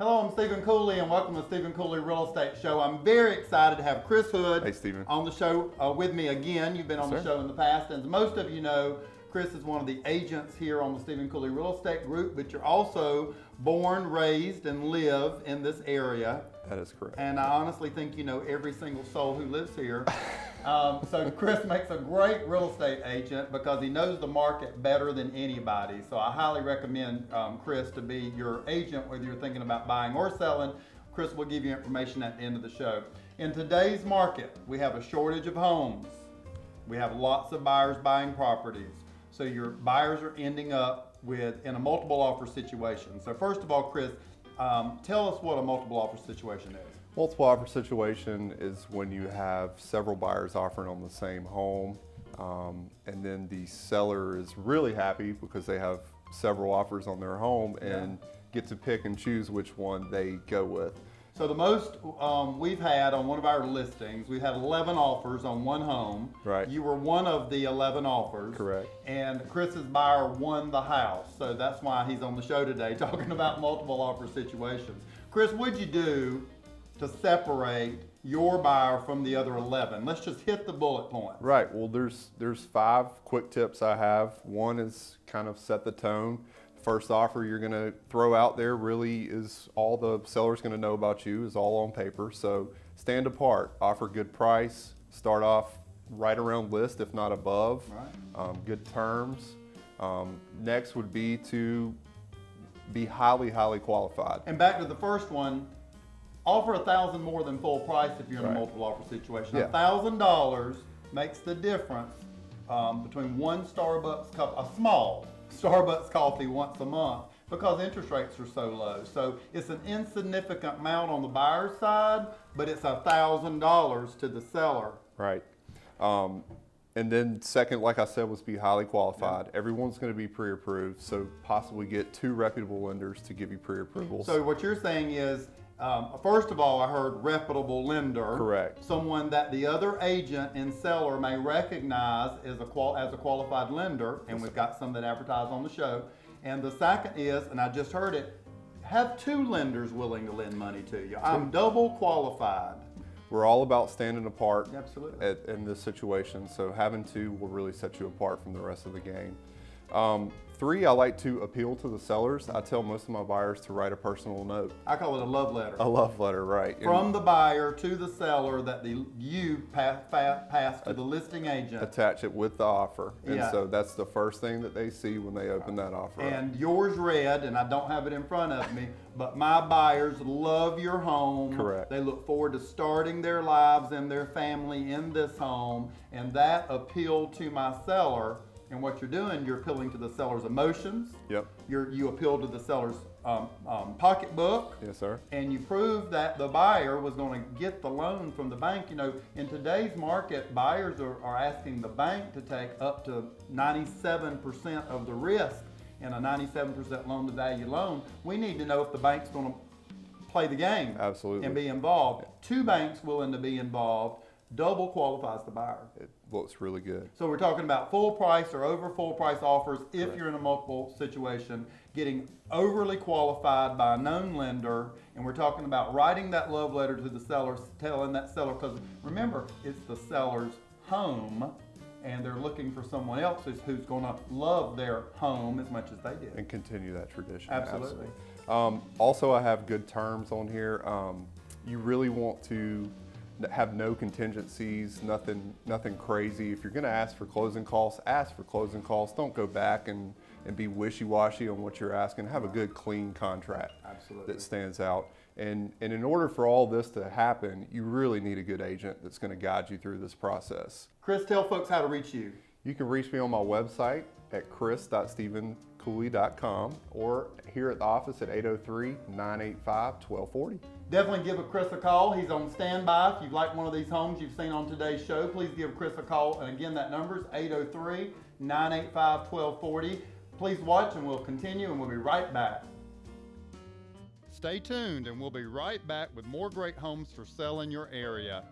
Hello, I'm Stephen Cooley, and welcome to the Stephen Cooley Real Estate Show. I'm very excited to have Chris Hood Hey, Stephen. on the show with me again. You've been on the show in the past, and as most of you know, Chris is one of the agents here on the Stephen Cooley Real Estate Group, but you're also born, raised, and live in this area. That is correct. And I honestly think you know every single soul who lives here. So Chris makes a great real estate agent because he knows the market better than anybody. So I highly recommend Chris to be your agent, whether you're thinking about buying or selling. Chris will give you information at the end of the show. In today's market, we have a shortage of homes. We have lots of buyers buying properties. So your buyers are ending up in a multiple offer situation. So first of all, Chris, tell us what a multiple offer situation is. Multiple offer situation is when you have several buyers offering on the same home, and then the seller is really happy because they have several offers on their home and get to pick and choose which one they go with. So the most we've had on one of our listings, we've had 11 offers on one home. Right. You were one of the 11 offers. Correct. And Chris's buyer won the house. So that's why he's on the show today talking about multiple offer situations. Chris, what'd you do to separate your buyer from the other 11? Let's just hit the bullet points. Right. Well, there's 5 quick tips I have. One is kind of set the tone. First offer you're going to throw out there really is all the seller's going to know about you is all on paper. So stand apart, offer good price, start off right around list if not above, good terms. Next would be to be highly qualified. And back to the first one, offer $1,000 more than full price if you're in a multiple offer situation. $1,000 makes the difference between one Starbucks cup, a small Starbucks coffee once a month, because interest rates are so low. So it's an insignificant amount on the buyer's side, but it's $1,000 to the seller. Right. And then second, like I said, was be highly qualified. Everyone's going to be pre-approved, so possibly get 2 reputable lenders to give you pre-approvals. So what you're saying is, first of all, I heard reputable lender. Correct. Someone that the other agent and seller may recognize as a qualified lender, and we've got some that advertise on the show. And the second is, and I just heard it, have 2 lenders willing to lend money to you. I'm double qualified. We're all about standing apart. Absolutely. In this situation, so having 2 will really set you apart from the rest of the game. 3, I like to appeal to the sellers. I tell most of my buyers to write a personal note. I call it a love letter. A love letter, right. From the buyer to the seller that you pass to the listing agent. Attach it with the offer. And so that's the first thing that they see when they open that offer And yours read, and I don't have it in front of me, but my buyers love your home. Correct. They look forward to starting their lives and their family in this home, and that appeal to my seller. And what you're doing, you're appealing to the seller's emotions. Yep. You appeal to the seller's pocketbook. Yes, sir. And you prove that the buyer was going to get the loan from the bank. You know, in today's market, buyers are asking the bank to take up to 97% of the risk in a 97% loan to value loan. We need to know if the bank's going to play the game. Absolutely. And be involved. 2 banks willing to be involved double qualifies the buyer. It looks really good. So we're talking about full price or over full price offers if you're in a multiple situation, getting overly qualified by a known lender, and we're talking about writing that love letter to the seller, telling that seller, because remember, it's the seller's home, and they're looking for someone else who's going to love their home as much as they did. And continue that tradition. Absolutely. Also, I have good terms on here. You really want to have no contingencies, nothing crazy. If you're going to ask for closing costs, ask for closing costs. Don't go back and be wishy-washy on what you're asking. Have a good, clean contract that stands out. And in order for all this to happen, you really need a good agent that's going to guide you through this process. Chris, tell folks how to reach you. You can reach me on my website at chris.stephencooley.com or here at the office at 803-985-1240. Definitely give Chris a call. He's on standby. If you'd like one of these homes you've seen on today's show, please give Chris a call. And again, that number is 803-985-1240. Please watch and we'll continue and we'll be right back. Stay tuned and we'll be right back with more great homes for sale in your area.